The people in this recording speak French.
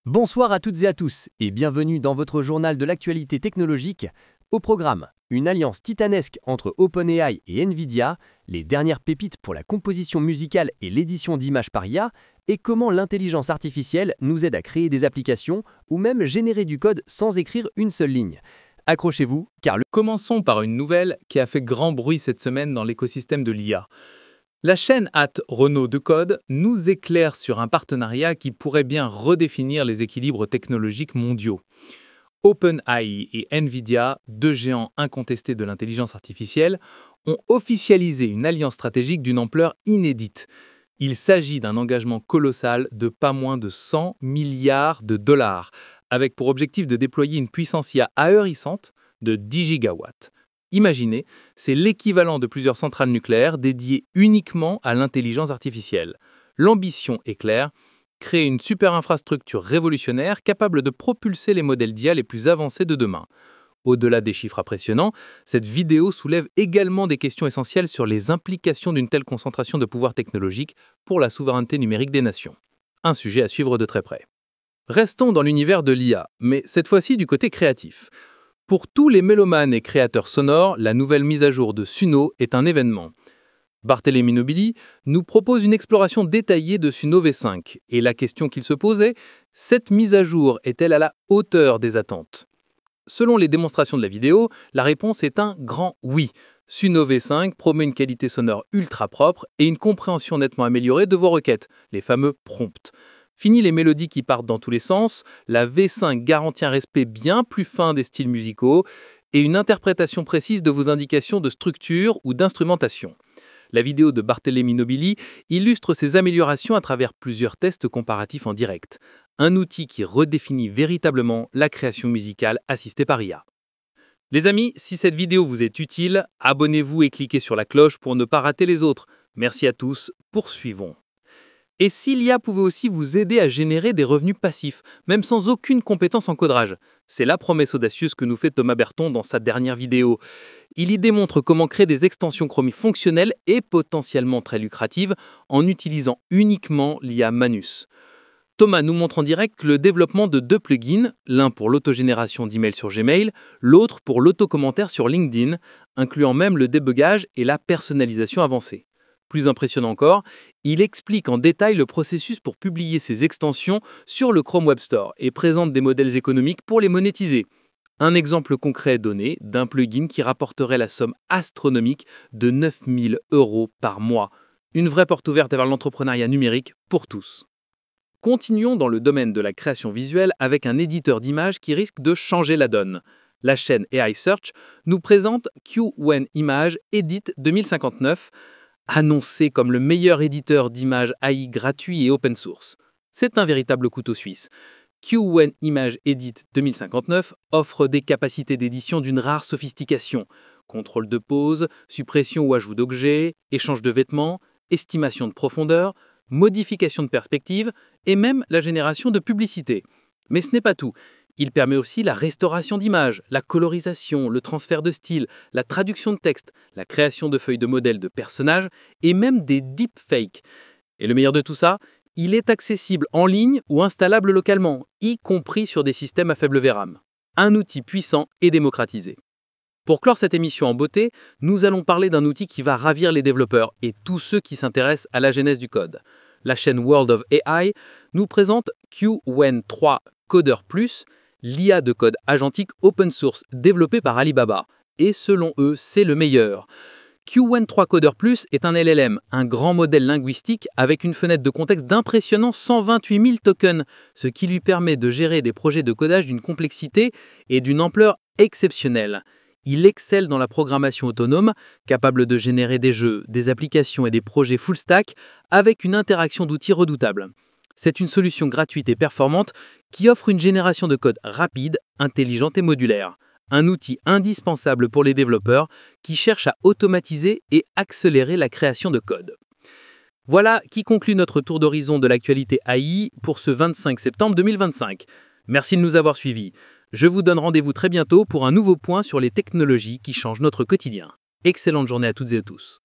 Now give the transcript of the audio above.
Bonsoir à toutes et à tous et bienvenue dans votre journal de l'actualité technologique. Au programme, une alliance titanesque entre OpenAI et Nvidia, les dernières pépites pour la composition musicale et l'édition d'images par IA, et comment l'intelligence artificielle nous aide à créer des applications ou même générer du code sans écrire une seule ligne. Accrochez-vous, car le... Commençons par une nouvelle qui a fait grand bruit cette semaine dans l'écosystème de l'IA. La chaîne @Renault de Code nous éclaire sur un partenariat qui pourrait bien redéfinir les équilibres technologiques mondiaux. OpenAI et Nvidia, deux géants incontestés de l'intelligence artificielle, ont officialisé une alliance stratégique d'une ampleur inédite. Il s'agit d'un engagement colossal de pas moins de 100 milliards de dollars, avec pour objectif de déployer une puissance IA ahurissante de 10 gigawatts. Imaginez, c'est l'équivalent de plusieurs centrales nucléaires dédiées uniquement à l'intelligence artificielle. L'ambition est claire, créer une super infrastructure révolutionnaire capable de propulser les modèles d'IA les plus avancés de demain. Au-delà des chiffres impressionnants, cette vidéo soulève également des questions essentielles sur les implications d'une telle concentration de pouvoir technologique pour la souveraineté numérique des nations. Un sujet à suivre de très près. Restons dans l'univers de l'IA, mais cette fois-ci du côté créatif. Pour tous les mélomanes et créateurs sonores, la nouvelle mise à jour de Suno est un événement. Barthélémy Nobili nous propose une exploration détaillée de Suno V5, et la question qu'il se posait, cette mise à jour est-elle à la hauteur des attentes ? Selon les démonstrations de la vidéo, la réponse est un grand oui. Suno V5 promet une qualité sonore ultra propre et une compréhension nettement améliorée de vos requêtes, les fameux prompts. Fini les mélodies qui partent dans tous les sens, la V5 garantit un respect bien plus fin des styles musicaux et une interprétation précise de vos indications de structure ou d'instrumentation. La vidéo de Barthélémy Nobili illustre ces améliorations à travers plusieurs tests comparatifs en direct. Un outil qui redéfinit véritablement la création musicale assistée par IA. Les amis, si cette vidéo vous est utile, abonnez-vous et cliquez sur la cloche pour ne pas rater les autres. Merci à tous, poursuivons. Et si l'IA pouvait aussi vous aider à générer des revenus passifs, même sans aucune compétence en codrage? C'est la promesse audacieuse que nous fait Thomas Berton dans sa dernière vidéo. Il y démontre comment créer des extensions Chromie fonctionnelles et potentiellement très lucratives en utilisant uniquement l'IA Manus. Thomas nous montre en direct le développement de deux plugins, l'un pour l'autogénération d'emails sur Gmail, l'autre pour l'autocommentaire sur LinkedIn, incluant même le débugage et la personnalisation avancée. Plus impressionnant encore, il explique en détail le processus pour publier ces extensions sur le Chrome Web Store et présente des modèles économiques pour les monétiser. Un exemple concret est donné d'un plugin qui rapporterait la somme astronomique de 9 000 € par mois. Une vraie porte ouverte vers l'entrepreneuriat numérique pour tous. Continuons dans le domaine de la création visuelle avec un éditeur d'images qui risque de changer la donne. La chaîne AI Search nous présente Qwen Image Edit 2059, annoncé comme le meilleur éditeur d'images AI gratuit et open source. C'est un véritable couteau suisse. Qwen Image Edit 2059 offre des capacités d'édition d'une rare sophistication. Contrôle de pose, suppression ou ajout d'objets, échange de vêtements, estimation de profondeur, modification de perspective et même la génération de publicité. Mais ce n'est pas tout. Il permet aussi la restauration d'images, la colorisation, le transfert de style, la traduction de texte, la création de feuilles de modèles de personnages et même des deepfakes. Et le meilleur de tout ça, il est accessible en ligne ou installable localement, y compris sur des systèmes à faible VRAM. Un outil puissant et démocratisé. Pour clore cette émission en beauté, nous allons parler d'un outil qui va ravir les développeurs et tous ceux qui s'intéressent à la genèse du code. La chaîne World of AI nous présente Qwen 3 Coder Plus, l'IA de code agentique open source développée par Alibaba. Et selon eux, c'est le meilleur. Qwen 3 Coder Plus est un LLM, un grand modèle linguistique avec une fenêtre de contexte d'impressionnants 128 000 tokens, ce qui lui permet de gérer des projets de codage d'une complexité et d'une ampleur exceptionnelle. Il excelle dans la programmation autonome, capable de générer des jeux, des applications et des projets full stack avec une interaction d'outils redoutable. C'est une solution gratuite et performante qui offre une génération de code rapide, intelligente et modulaire. Un outil indispensable pour les développeurs qui cherchent à automatiser et accélérer la création de code. Voilà qui conclut notre tour d'horizon de l'actualité AI pour ce 25 septembre 2025. Merci de nous avoir suivis. Je vous donne rendez-vous très bientôt pour un nouveau point sur les technologies qui changent notre quotidien. Excellente journée à toutes et à tous.